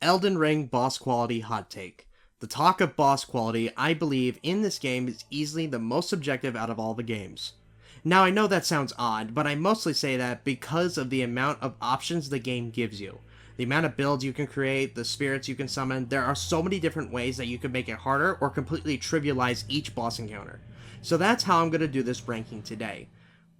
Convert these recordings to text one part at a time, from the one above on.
EldenRing boss quality hot take. The talk of boss quality, I believe, in this game is easily the most subjective out of all the games. Now I know that sounds odd, but I mostly say that because of the amount of options the game gives you. The amount of builds you can create, the spirits you can summon, there are so many different ways that you can make it harder or completely trivialize each boss encounter. So that's how I'm going to do this ranking today.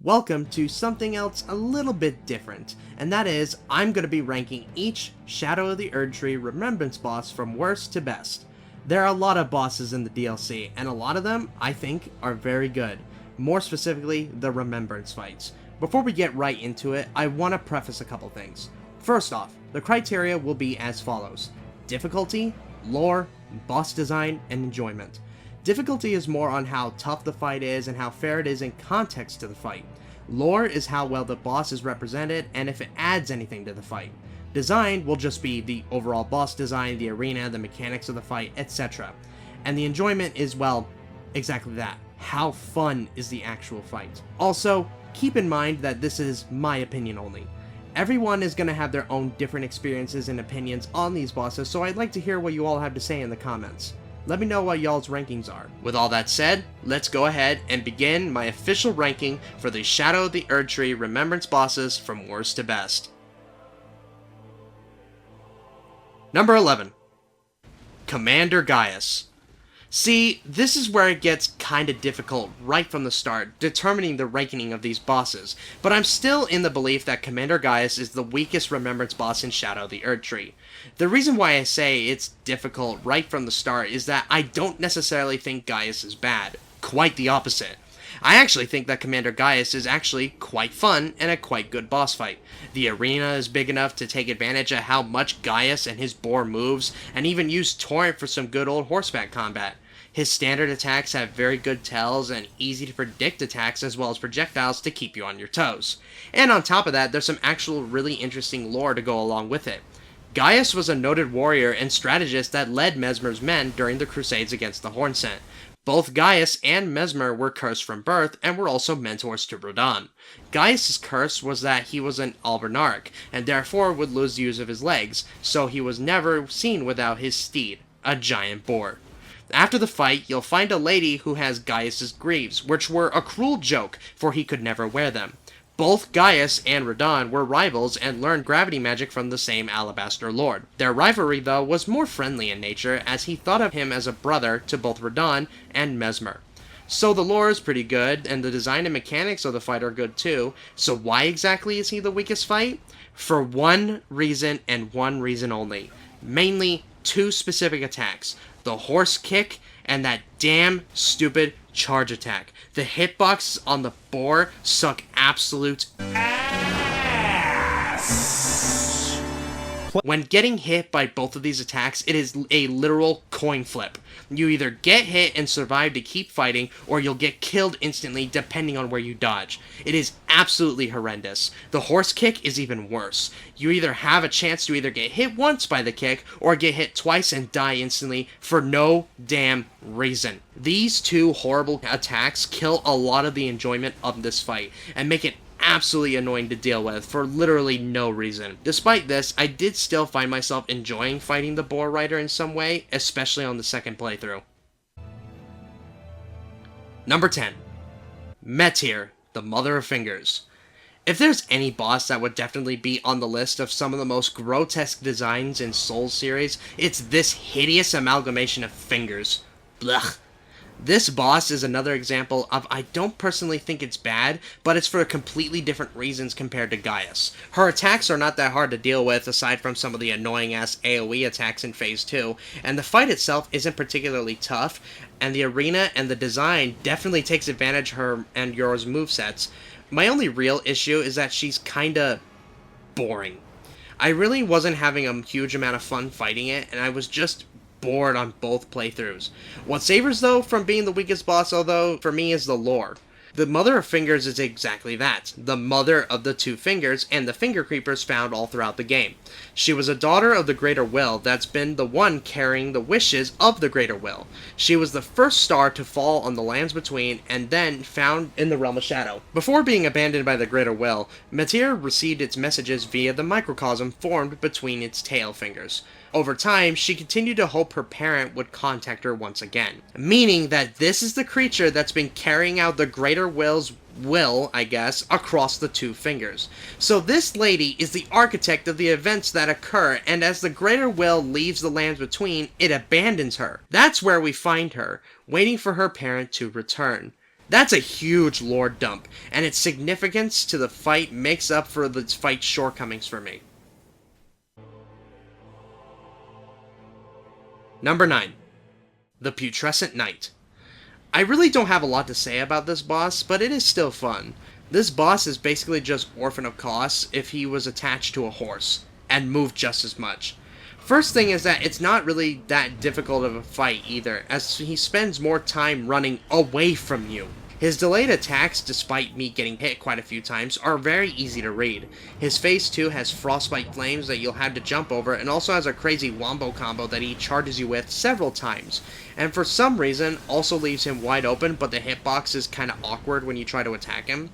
Welcome to something else a little bit different, and that is, I'm going to be ranking each Shadow of the Erdtree Remembrance boss from worst to best. There are a lot of bosses in the DLC, and a lot of them, I think, are very good. More specifically, the Remembrance fights. Before we get right into it, I want to preface a couple things. First off, the criteria will be as follows: difficulty, lore, boss design, and enjoyment. Difficulty is more on how tough the fight is and how fair it is in context to the fight. Lore is how well the boss is represented and if it adds anything to the fight. Design will just be the overall boss design, the arena, the mechanics of the fight, etc. And the enjoyment is, well, exactly that. How fun is the actual fight? Also, keep in mind that this is my opinion only. Everyone is going to have their own different experiences and opinions on these bosses, so I'd like to hear what you all have to say in the comments. Let me know what y'all's rankings are. With all that said, let's go ahead and begin my official ranking for the Shadow of the Erdtree Remembrance bosses from worst to best. Number 11. Commander Gaius. See, this is where it gets kinda difficult right from the start, determining the ranking of these bosses, but I'm still in the belief that Commander Gaius is the weakest Remembrance boss in Shadow of the Erdtree. The reason why I say it's difficult right from the start is that I don't necessarily think Gaius is bad. Quite the opposite. I actually think that Commander Gaius is actually quite fun and a quite good boss fight. The arena is big enough to take advantage of how much Gaius and his boar moves, and even use Torrent for some good old horseback combat. His standard attacks have very good tells and easy to predict attacks as well as projectiles to keep you on your toes. And on top of that, there's some actual really interesting lore to go along with it. Gaius was a noted warrior and strategist that led Mesmer's men during the crusades against the Hornsent. Both Gaius and Mesmer were cursed from birth and were also mentors to Radahn. Gaius' curse was that he was an albernarch and therefore would lose use of his legs, so he was never seen without his steed, a giant boar. After the fight, you'll find a lady who has Gaius' greaves, which were a cruel joke, for he could never wear them. Both Gaius and Radahn were rivals and learned gravity magic from the same Alabaster Lord. Their rivalry, though, was more friendly in nature, as he thought of him as a brother to both Radahn and Mesmer. So the lore is pretty good, and the design and mechanics of the fight are good too, so why exactly is he the weakest fight? For one reason and one reason only. Mainly two specific attacks: the horse kick and that damn stupid charge attack. The hitboxes on the boar suck absolute ass. When getting hit by both of these attacks, it is a literal coin flip. You either get hit and survive to keep fighting, or you'll get killed instantly depending on where you dodge. It is absolutely horrendous. The horse kick is even worse. You either have a chance to either get hit once by the kick, or get hit twice and die instantly for no damn reason. These two horrible attacks kill a lot of the enjoyment of this fight, and make it absolutely annoying to deal with for literally no reason. Despite this, I did still find myself enjoying fighting the boar rider in some way, especially on the second playthrough. Number 10. Metyr, the Mother of Fingers. If there's any boss that would definitely be on the list of some of the most grotesque designs in Souls series, it's this hideous amalgamation of fingers. Blech. This boss is another example of I don't personally think it's bad, but it's for completely different reasons compared to Gaius. Her attacks are not that hard to deal with aside from some of the annoying-ass AoE attacks in Phase 2, and the fight itself isn't particularly tough, and the arena and the design definitely takes advantage of her and yours movesets. My only real issue is that she's kinda boring. I really wasn't having a huge amount of fun fighting it, and I was just bored on both playthroughs. What savors, though, from being the weakest boss, although, for me, is the lore. The Mother of Fingers is exactly that, the mother of the two fingers and the finger creepers found all throughout the game. She was a daughter of the Greater Will that's been the one carrying the wishes of the Greater Will. She was the first star to fall on the lands between and then found in the Realm of Shadow. Before being abandoned by the Greater Will, Metyr received its messages via the microcosm formed between its tail fingers. Over time, she continued to hope her parent would contact her once again, meaning that this is the creature that's been carrying out the Greater Will's will, I guess, across the two fingers. So this lady is the architect of the events that occur, and as the Greater Will leaves the lands between, it abandons her. That's where we find her, waiting for her parent to return. That's a huge lore dump, and its significance to the fight makes up for the fight's shortcomings for me. Number 9. The Putrid Knight. I really don't have a lot to say about this boss, but it is still fun. This boss is basically just Orphan of Kos if he was attached to a horse, and moved just as much. First thing is that it's not really that difficult of a fight either, as he spends more time running away from you. His delayed attacks, despite me getting hit quite a few times, are very easy to read. His phase 2 has frostbite flames that you'll have to jump over, and also has a crazy wombo combo that he charges you with several times. And for some reason, also leaves him wide open, but the hitbox is kinda awkward when you try to attack him.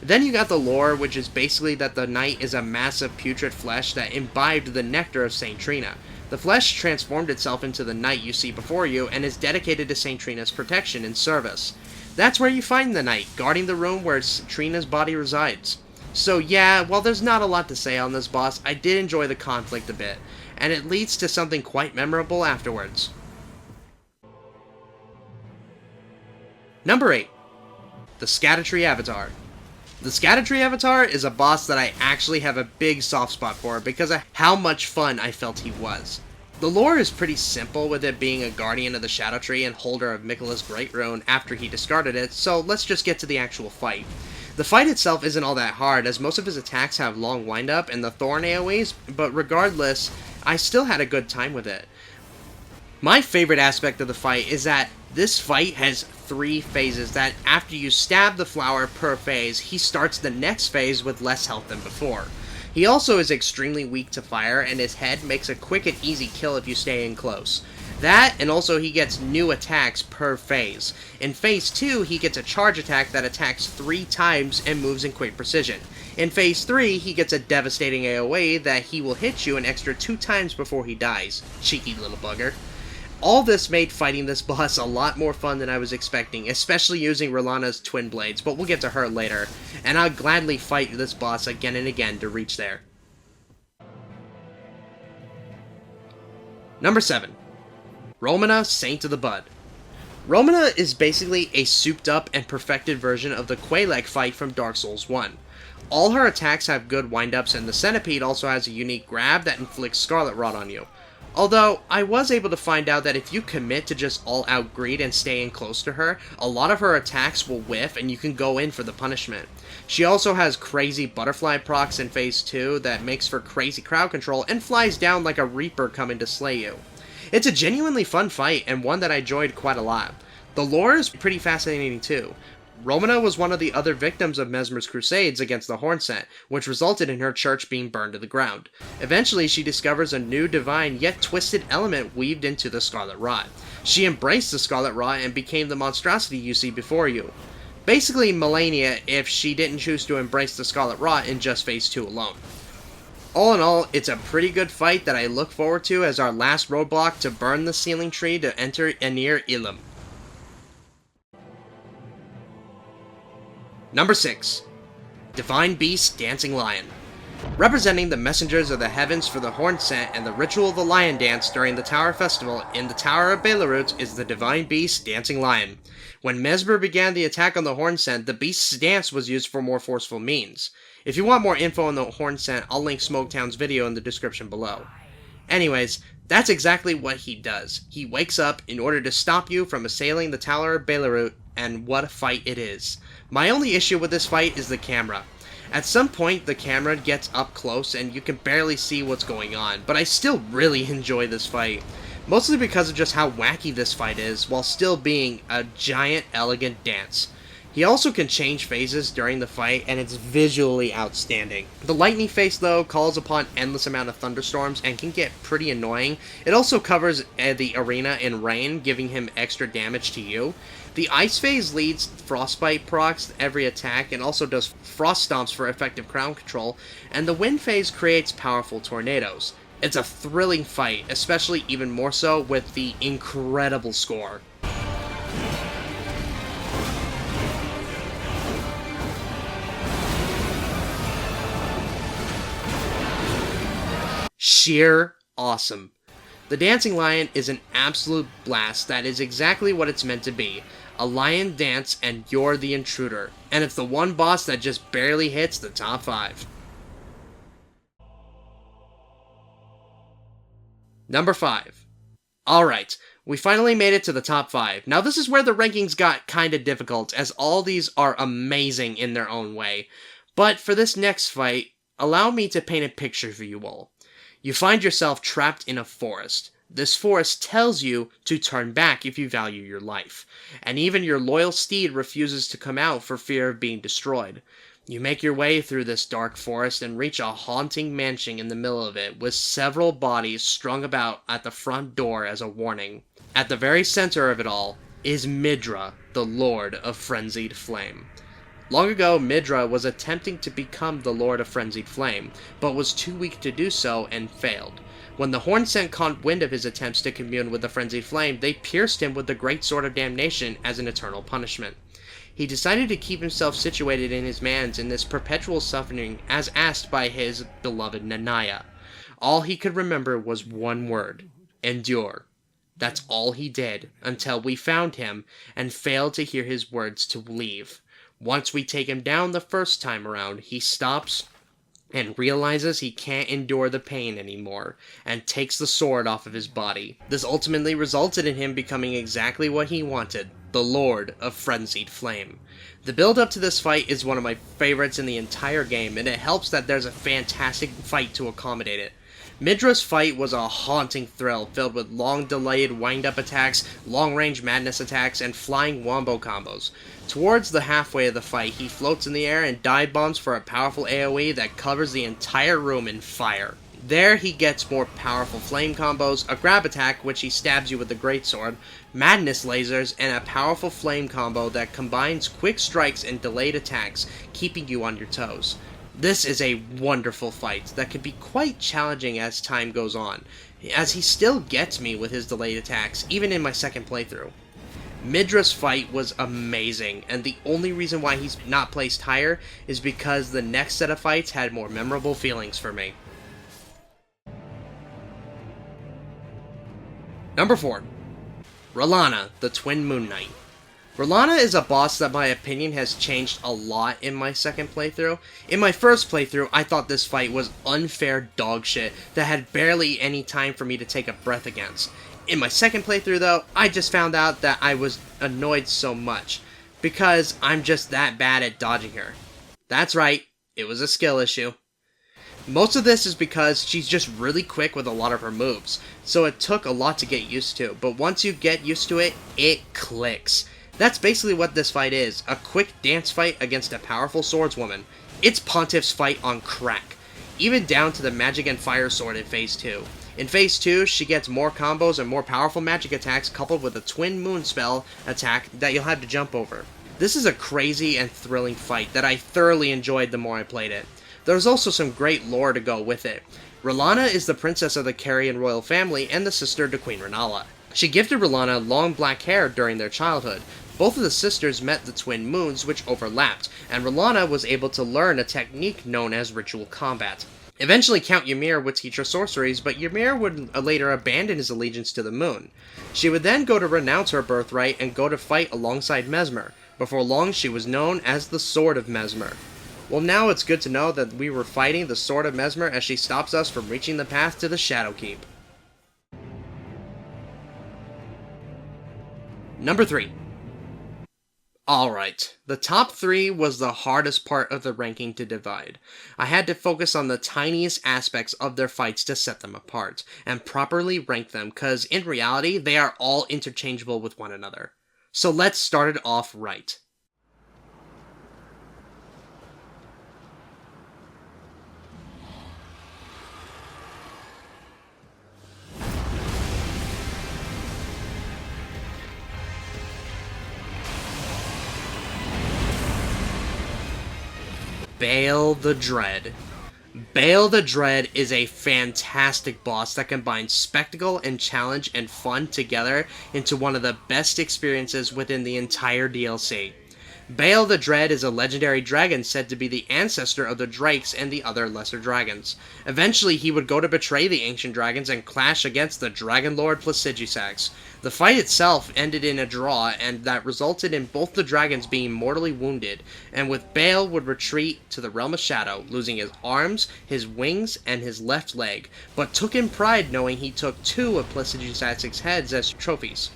Then you got the lore, which is basically that the knight is a massive putrid flesh that imbibed the nectar of Saint Trina. The flesh transformed itself into the knight you see before you, and is dedicated to Saint Trina's protection and service. That's where you find the knight, guarding the room where Trina's body resides. So yeah, while there's not a lot to say on this boss, I did enjoy the conflict a bit, and it leads to something quite memorable afterwards. Number 8. The Scatter Tre Avatar. The Scatter Tre Avatar is a boss that I actually have a big soft spot for because of how much fun I felt he was. The lore is pretty simple, with it being a guardian of the Shadow Tree and holder of Miquella's Great Rune after he discarded it, so let's just get to the actual fight. The fight itself isn't all that hard, as most of his attacks have long wind-up and the Thorn AoEs, but regardless, I still had a good time with it. My favorite aspect of the fight is that this fight has 3 phases that after you stab the flower per phase, he starts the next phase with less health than before. He also is extremely weak to fire, and his head makes a quick and easy kill if you stay in close. That, and also he gets new attacks per phase. In phase 2, he gets a charge attack that attacks 3 times and moves in quick precision. In phase 3, he gets a devastating AoE that he will hit you an extra 2 times before he dies. Cheeky little bugger. All this made fighting this boss a lot more fun than I was expecting, especially using Rana's twin blades, but we'll get to her later, and I'll gladly fight this boss again and again to reach there. Number 7. Roma, Saint of the Bud. Roma is basically a souped up and perfected version of the Quelaag fight from Dark Souls 1. All her attacks have good wind-ups, and the Centipede also has a unique grab that inflicts Scarlet Rot on you. Although, I was able to find out that if you commit to just all-out greed and stay in close to her, a lot of her attacks will whiff and you can go in for the punishment. She also has crazy butterfly procs in phase 2 that makes for crazy crowd control and flies down like a reaper coming to slay you. It's a genuinely fun fight and one that I enjoyed quite a lot. The lore is pretty fascinating too. Roma was one of the other victims of Mesmer's crusades against the Hornsent, which resulted in her church being burned to the ground. Eventually, she discovers a new divine yet twisted element weaved into the Scarlet Rot. She embraced the Scarlet Rot and became the monstrosity you see before you. Basically, Melania if she didn't choose to embrace the Scarlet Rot in just phase 2 alone. All in all, it's a pretty good fight that I look forward to as our last roadblock to burn the Sealing Tree to enter Anir Ilum. Number 6. Divine Beast Dancing Lion. Representing the messengers of the heavens for the Hornsent and the ritual of the Lion Dance during the Tower Festival in the Tower of Belarut is the Divine Beast Dancing Lion. When Mesmer began the attack on the Hornsent, the beast's dance was used for more forceful means. If you want more info on the Hornsent, I'll link Smoketown's video in the description below. Anyways, that's exactly what he does. He wakes up in order to stop you from assailing the Tower of Belarut, and what a fight it is. My only issue with this fight is the camera. At some point, the camera gets up close and you can barely see what's going on, but I still really enjoy this fight. Mostly because of just how wacky this fight is, while still being a giant, elegant dance. He also can change phases during the fight, and it's visually outstanding. The lightning phase, though, calls upon endless amount of thunderstorms and can get pretty annoying. It also covers the arena in rain, giving him extra damage to you. The ice phase leads frostbite procs every attack and also does frost stomps for effective crowd control, and the wind phase creates powerful tornadoes. It's a thrilling fight, especially even more so with the incredible score. Sheer awesome. The Dancing Lion is an absolute blast that is exactly what it's meant to be. A lion dance and you're the intruder. And it's the one boss that just barely hits the top 5. Number 5. Alright, we finally made it to the top 5. Now this is where the rankings got kinda difficult, as all these are amazing in their own way. But for this next fight, allow me to paint a picture for you all. You find yourself trapped in a forest. This forest tells you to turn back if you value your life, and even your loyal steed refuses to come out for fear of being destroyed. You make your way through this dark forest and reach a haunting mansion in the middle of it, with several bodies strung about at the front door as a warning. At the very center of it all is Midra, the Lord of Frenzied Flame. Long ago, Midra was attempting to become the Lord of Frenzied Flame, but was too weak to do so and failed. When the Hornsent caught wind of his attempts to commune with the Frenzied Flame, they pierced him with the Great Sword of Damnation as an eternal punishment. He decided to keep himself situated in his mands in this perpetual suffering as asked by his beloved Nanaya. All he could remember was one word: endure. That's all he did, until we found him and failed to hear his words to leave. Once we take him down the first time around, he stops and realizes he can't endure the pain anymore, and takes the sword off of his body. This ultimately resulted in him becoming exactly what he wanted, the Lord of Frenzied Flame. The build up to this fight is one of my favorites in the entire game, and it helps that there's a fantastic fight to accommodate it. Midra's fight was a haunting thrill, filled with long delayed wind-up attacks, long-range madness attacks, and flying wombo combos. Towards the halfway of the fight, he floats in the air and dive bombs for a powerful AoE that covers the entire room in fire. There he gets more powerful flame combos, a grab attack which he stabs you with the greatsword, madness lasers, and a powerful flame combo that combines quick strikes and delayed attacks, keeping you on your toes. This is a wonderful fight that can be quite challenging as time goes on, as he still gets me with his delayed attacks, even in my second playthrough. Midra's fight was amazing, and the only reason why he's not placed higher is because the next set of fights had more memorable feelings for me. Number 4. Rana, the Twin Moon Knight. Rana is a boss that my opinion has changed a lot in my second playthrough. In my first playthrough, I thought this fight was unfair dog shit that had barely any time for me to take a breath against. In my second playthrough though, I just found out that I was annoyed so much, because I'm just that bad at dodging her. That's right, it was a skill issue. Most of this is because she's just really quick with a lot of her moves, so it took a lot to get used to, but once you get used to it, it clicks. That's basically what this fight is, a quick dance fight against a powerful swordswoman. It's Pontiff's fight on crack, even down to the magic and fire sword in Phase 2. In Phase 2, she gets more combos and more powerful magic attacks coupled with a Twin Moon spell attack that you'll have to jump over. This is a crazy and thrilling fight that I thoroughly enjoyed the more I played it. There's also some great lore to go with it. Rana is the princess of the Carian royal family and the sister to Queen Rennala. She gifted Rana long black hair during their childhood. Both of the sisters met the twin moons, which overlapped, and Rana was able to learn a technique known as ritual combat. Eventually Count Ymir would teach her sorceries, but Ymir would later abandon his allegiance to the moon. She would then go to renounce her birthright and go to fight alongside Mesmer. Before long she was known as the Sword of Mesmer. Well, now it's good to know that we were fighting the Sword of Mesmer as she stops us from reaching the path to the Shadow Keep. Number 3. Alright, the top 3 was the hardest part of the ranking to divide. I had to focus on the tiniest aspects of their fights to set them apart, and properly rank them, cause in reality, they are all interchangeable with one another. So let's start it off right. Bale the Dread. Bale the Dread is a fantastic boss that combines spectacle and challenge and fun together into one of the best experiences within the entire DLC. Bale the Dread is a legendary dragon said to be the ancestor of the Drakes and the other lesser dragons. Eventually, he would go to betray the ancient dragons and clash against the Dragon Lord Placidusax. The fight itself ended in a draw, and that resulted in both the dragons being mortally wounded, and with Bale would retreat to the Realm of Shadow, losing his arms, his wings, and his left leg, but took in pride knowing he took 2 of Placidusax's heads as trophies.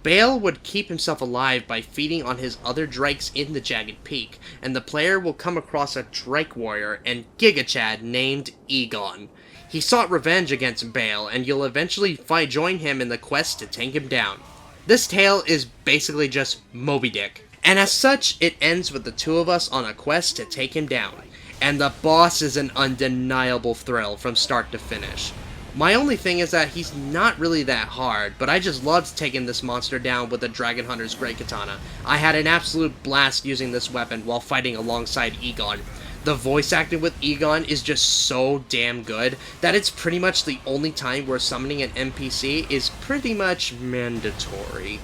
Bale would keep himself alive by feeding on his other drakes in the Jagged Peak, and the player will come across a Drake warrior and Giga Chad named Egon. He sought revenge against Bale, and you'll eventually join him in the quest to take him down. This tale is basically just Moby Dick, and as such, it ends with the 2 of us on a quest to take him down, and the boss is an undeniable thrill from start to finish. My only thing is that he's not really that hard, but I just loved taking this monster down with the Dragon Hunter's Great Katana. I had an absolute blast using this weapon while fighting alongside Egon. The voice acting with Egon is just so damn good that it's pretty much the only time where summoning an NPC is pretty much mandatory.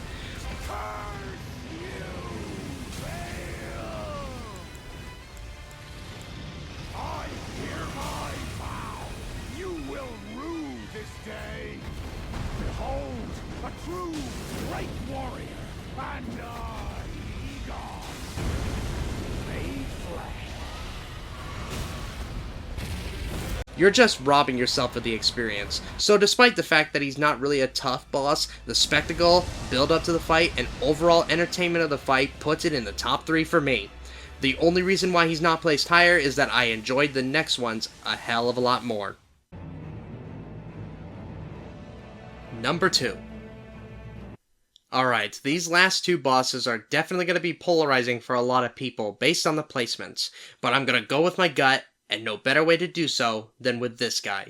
You're just robbing yourself of the experience. So despite the fact that he's not really a tough boss, the spectacle, build up to the fight, and overall entertainment of the fight puts it in the top 3 for me. The only reason why he's not placed higher is that I enjoyed the next ones a hell of a lot more. Number 2. Alright, these last 2 bosses are definitely going to be polarizing for a lot of people based on the placements, but I'm going to go with my gut, and no better way to do so than with this guy.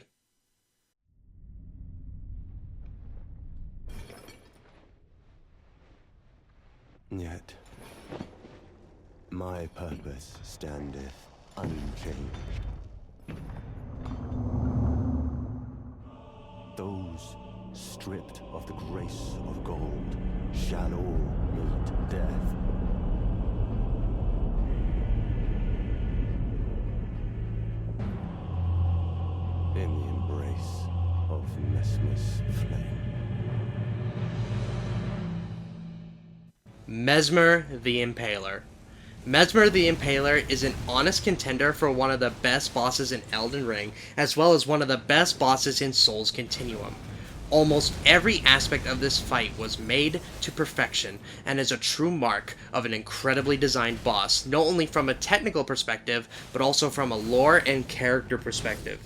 Yet, my purpose standeth unchanged. Those stripped of the grace of gold shall all meet death. In the embrace of Mesmer's flame. Mesmer the Impaler. Mesmer the Impaler is an honest contender for one of the best bosses in EldenRing, as well as one of the best bosses in Souls Continuum. Almost every aspect of this fight was made to perfection, and is a true mark of an incredibly designed boss, not only from a technical perspective, but also from a lore and character perspective.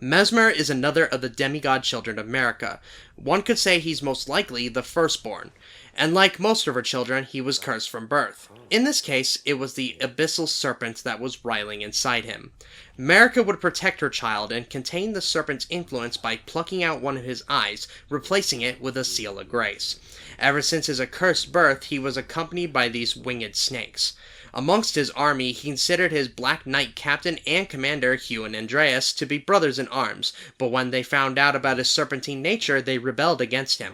Mesmer is another of the demigod children of Marika. One could say he's most likely the firstborn, and like most of her children, he was cursed from birth. In this case, it was the abyssal serpent that was riling inside him. Marika would protect her child and contain the serpent's influence by plucking out one of his eyes, replacing it with a seal of grace. Ever since his accursed birth, he was accompanied by these winged snakes. Amongst his army, he considered his Black Knight captain and commander, Hugh and Andreas, to be brothers in arms, but when they found out about his serpentine nature, they rebelled against him.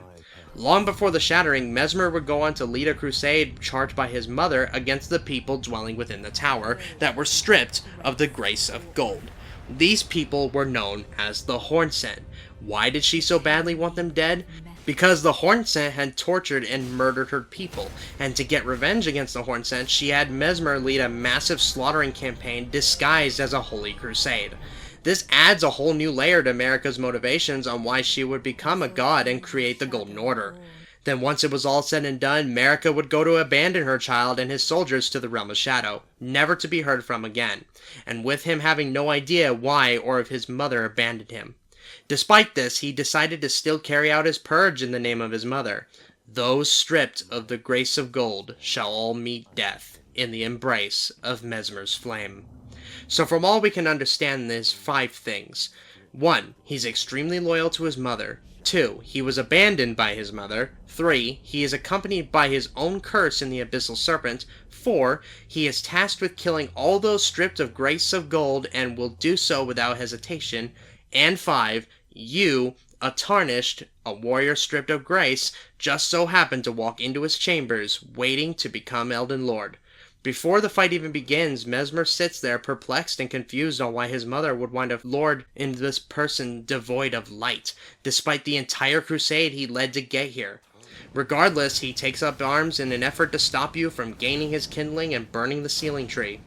Long before the Shattering, Mesmer would go on to lead a crusade charged by his mother against the people dwelling within the tower that were stripped of the grace of gold. These people were known as the Hornsent. Why did she so badly want them dead? Because the Hornsent had tortured and murdered her people, and to get revenge against the Hornsent, she had Mesmer lead a massive slaughtering campaign disguised as a holy crusade. This adds a whole new layer to Marika's motivations on why she would become a god and create the Golden Order. Then once it was all said and done, Marika would go to abandon her child and his soldiers to the Realm of Shadow, never to be heard from again, and with him having no idea why or if his mother abandoned him. Despite this, he decided to still carry out his purge in the name of his mother. Those stripped of the grace of gold shall all meet death in the embrace of Mesmer's flame. So from all we can understand, there's 5 things. 1. He's extremely loyal to his mother. 2. He was abandoned by his mother. 3. He is accompanied by his own curse in the Abyssal Serpent. 4. He is tasked with killing all those stripped of grace of gold and will do so without hesitation. And 5. You, a tarnished, a warrior stripped of grace, just so happened to walk into his chambers, waiting to become Elden Lord. Before the fight even begins, Mesmer sits there perplexed and confused on why his mother would want a lord in this person devoid of light, despite the entire crusade he led to get here. Regardless, he takes up arms in an effort to stop you from gaining his kindling and burning the sealing tree.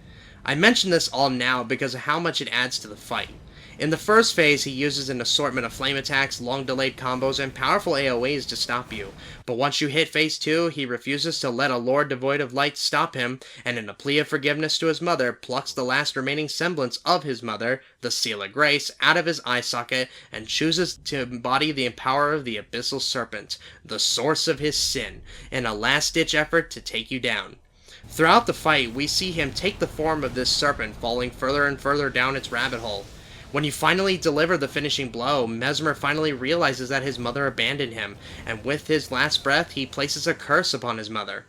I mention this all now because of how much it adds to the fight. In the first phase, he uses an assortment of flame attacks, long-delayed combos, and powerful AoEs to stop you. But once you hit phase 2, he refuses to let a lord devoid of light stop him, and in a plea of forgiveness to his mother, plucks the last remaining semblance of his mother, the Seal of Grace, out of his eye socket, and chooses to embody the power of the Abyssal Serpent, the source of his sin, in a last-ditch effort to take you down. Throughout the fight, we see him take the form of this serpent, falling further and further down its rabbit hole. When you finally deliver the finishing blow, Mesmer finally realizes that his mother abandoned him, and with his last breath, he places a curse upon his mother.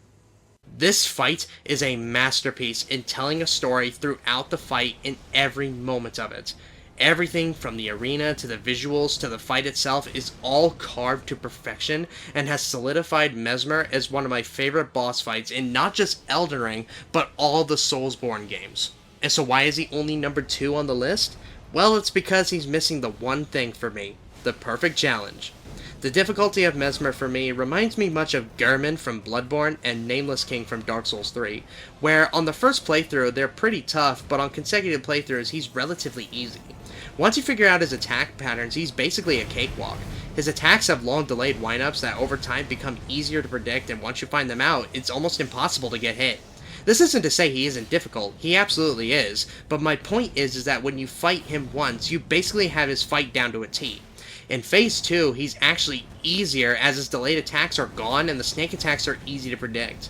This fight is a masterpiece in telling a story throughout the fight in every moment of it. Everything from the arena to the visuals to the fight itself is all carved to perfection and has solidified Mesmer as one of my favorite boss fights in not just EldenRing, but all the Soulsborne games. And so why is he only number 2 on the list? Well, it's because he's missing the one thing for me, the perfect challenge. The difficulty of Mesmer for me reminds me much of Gehrman from Bloodborne and Nameless King from Dark Souls 3, where on the first playthrough they're pretty tough, but on consecutive playthroughs he's relatively easy. Once you figure out his attack patterns, he's basically a cakewalk. His attacks have long delayed windups that over time become easier to predict, and once you find them out, it's almost impossible to get hit. This isn't to say he isn't difficult, he absolutely is, but my point is that when you fight him once, you basically have his fight down to a T. In Phase 2, he's actually easier as his delayed attacks are gone and the snake attacks are easy to predict.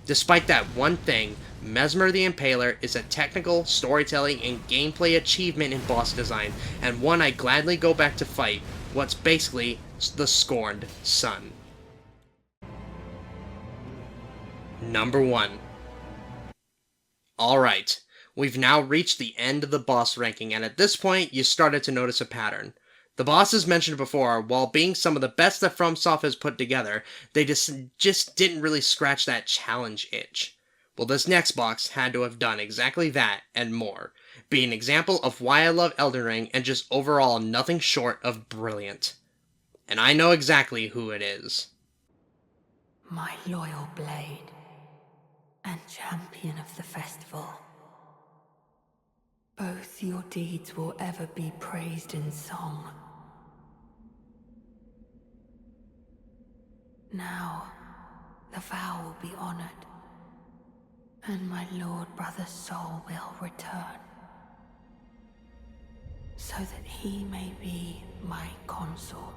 Despite that one thing, Mesmer the Impaler is a technical, storytelling, and gameplay achievement in boss design, and one I gladly go back to fight, what's basically the scorned son. Number 1. Alright, we've now reached the end of the boss ranking, and at this point, you started to notice a pattern. The bosses mentioned before, while being some of the best that FromSoft has put together, they just didn't really scratch that challenge itch. Well, this next box had to have done exactly that, and more. Be an example of why I love EldenRing, and just overall nothing short of brilliant. And I know exactly who it is. My loyal blade, and champion of the festival. Both your deeds will ever be praised in song. Now, the vow will be honored, and my lord brother's soul will return, so that he may be my consort.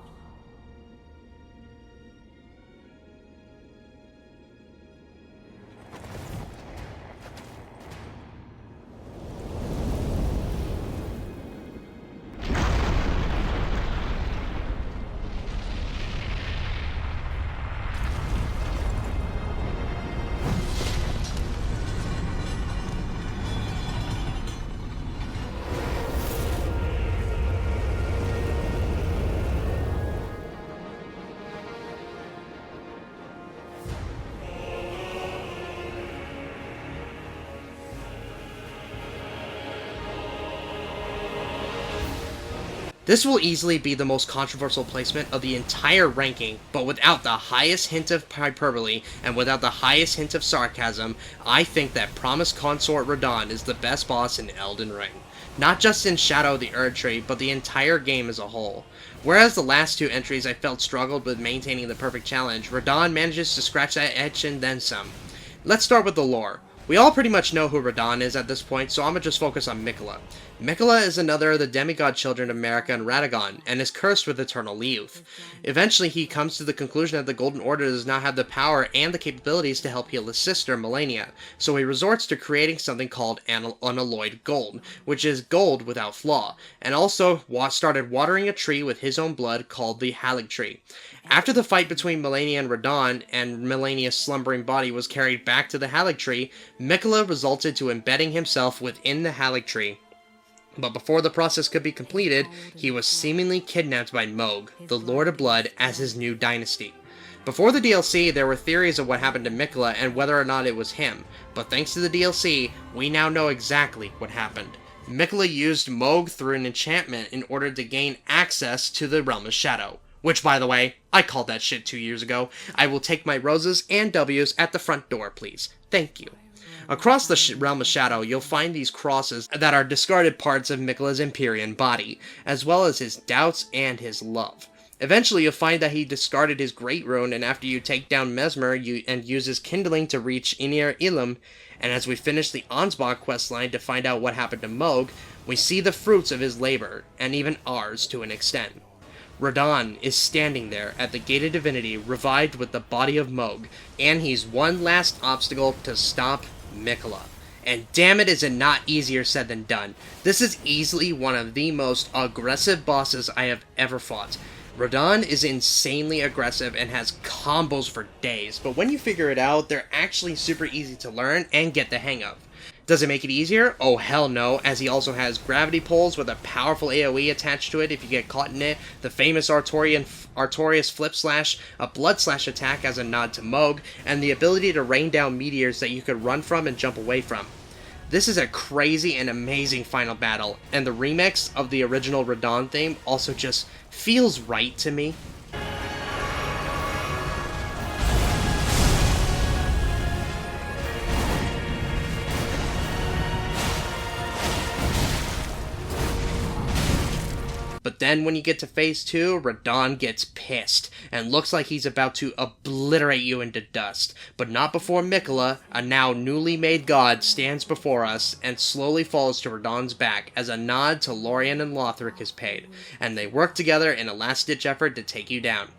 This will easily be the most controversial placement of the entire ranking, but without the highest hint of hyperbole, and without the highest hint of sarcasm, I think that Promised Consort Radahn is the best boss in Elden Ring. Not just in ShadowOfTheErdtree, but the entire game as a whole. Whereas the last two entries I felt struggled with maintaining the perfect challenge, Radahn manages to scratch that itch and then some. Let's start with the lore. We all pretty much know who Radahn is at this point, so I'm gonna just focus on Miquella. Miquella is another of the demigod children of Marika and Radagon, and is cursed with eternal youth. Eventually, he comes to the conclusion that the Golden Order does not have the power and the capabilities to help heal his sister, Malenia, so he resorts to creating something called unalloyed gold, which is gold without flaw, and also started watering a tree with his own blood called the Erdtree. After the fight between Malenia and Radahn, and Malenia's slumbering body was carried back to the Erdtree, Miquella resulted to embedding himself within the Erdtree. But before the process could be completed, he was seemingly kidnapped by Mohg, the Lord of Blood, as his new dynasty. Before the DLC, there were theories of what happened to Miquella and whether or not it was him, but thanks to the DLC, we now know exactly what happened. Miquella used Mohg through an enchantment in order to gain access to the Realm of Shadow. Which, by the way, I called that shit 2 years ago. I will take my roses and W's at the front door, please. Thank you. Across the Realm of Shadow, you'll find these crosses that are discarded parts of Miquella's Empyrean body, as well as his doubts and his love. Eventually, you'll find that he discarded his Great Rune, and after you take down Mesmer and use his Kindling to reach Inir Ilum, and as we finish the Ansbach questline to find out what happened to Mohg, we see the fruits of his labor, and even ours to an extent. Radahn is standing there at the Gated Divinity, revived with the body of Mohg, and he's one last obstacle to stop Miquella. And damn it, is it not easier said than done. This is easily one of the most aggressive bosses I have ever fought. Radahn is insanely aggressive and has combos for days, but when you figure it out, they're actually super easy to learn and get the hang of. Does it make it easier? Oh hell no, as he also has gravity pulls with a powerful AoE attached to it if you get caught in it, the famous Artorias Flip Slash, a Blood Slash attack as a nod to Mohg, and the ability to rain down meteors that you could run from and jump away from. This is a crazy and amazing final battle, and the remix of the original Radahn theme also just feels right to me. But then when you get to phase 2, Radahn gets pissed, and looks like he's about to obliterate you into dust. But not before Miquella, a now newly made god, stands before us, and slowly falls to Radahn's back, as a nod to Lorien and Lothric is paid, and they work together in a last-ditch effort to take you down.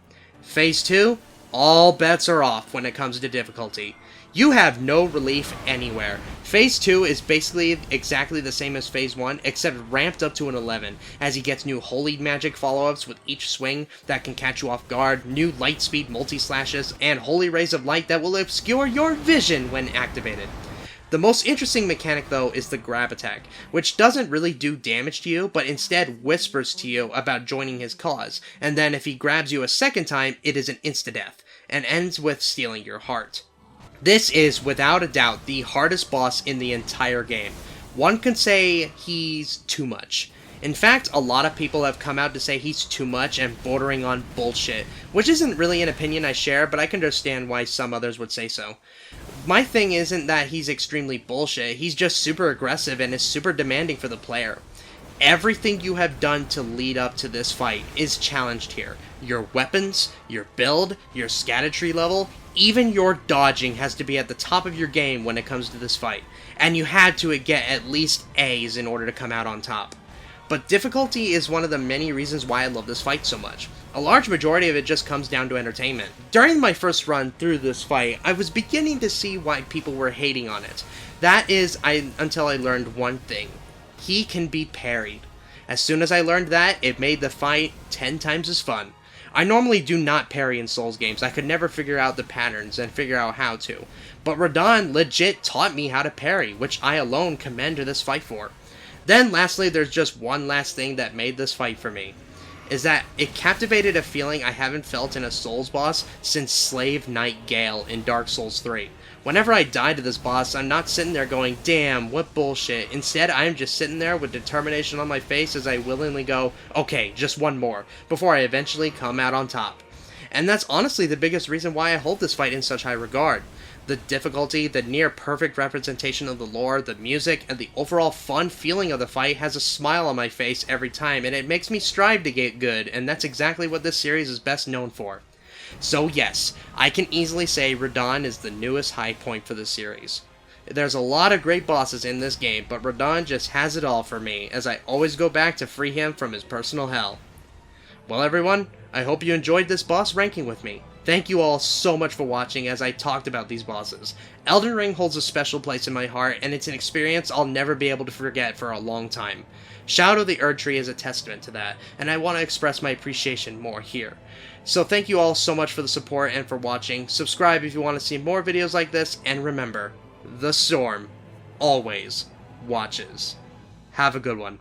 Phase 2, all bets are off when it comes to difficulty. You have no relief anywhere. Phase 2 is basically exactly the same as Phase 1, except ramped up to an 11, as he gets new holy magic follow-ups with each swing that can catch you off guard, new light speed multi-slashes, and holy rays of light that will obscure your vision when activated. The most interesting mechanic though is the grab attack, which doesn't really do damage to you, but instead whispers to you about joining his cause, and then if he grabs you a second time, it is an insta-death, and ends with stealing your heart. This is, without a doubt, the hardest boss in the entire game. One can say he's too much. In fact, a lot of people have come out to say he's too much and bordering on bullshit, which isn't really an opinion I share, but I can understand why some others would say so. My thing isn't that he's extremely bullshit, he's just super aggressive and is super demanding for the player. Everything you have done to lead up to this fight is challenged here. Your weapons, your build, your Scatter Tre level, even your dodging has to be at the top of your game when it comes to this fight, and you had to get at least A's in order to come out on top. But difficulty is one of the many reasons why I love this fight so much. A large majority of it just comes down to entertainment. During my first run through this fight, I was beginning to see why people were hating on it. That is, until I learned one thing. He can be parried. As soon as I learned that, it made the fight 10 times as fun. I normally do not parry in Souls games. I could never figure out the patterns and figure out how to. But Radahn legit taught me how to parry, which I alone commend to this fight for. Then lastly, there's just one last thing that made this fight for me. Is that it captivated a feeling I haven't felt in a Souls boss since Slave Knight Gale in Dark Souls 3. Whenever I die to this boss, I'm not sitting there going, damn, what bullshit. Instead, I am just sitting there with determination on my face as I willingly go, okay, just one more, before I eventually come out on top. And that's honestly the biggest reason why I hold this fight in such high regard. The difficulty, the near-perfect representation of the lore, the music, and the overall fun feeling of the fight has a smile on my face every time, and it makes me strive to get good, and that's exactly what this series is best known for. So yes, I can easily say Radahn is the newest high point for the series. There's a lot of great bosses in this game, but Radahn just has it all for me, as I always go back to free him from his personal hell. Well everyone, I hope you enjoyed this boss ranking with me. Thank you all so much for watching as I talked about these bosses. EldenRing holds a special place in my heart, and it's an experience I'll never be able to forget for a long time. ShadowOfTheErdtree is a testament to that, and I want to express my appreciation more here. So thank you all so much for the support and for watching. Subscribe if you want to see more videos like this, and remember, the storm always watches. Have a good one.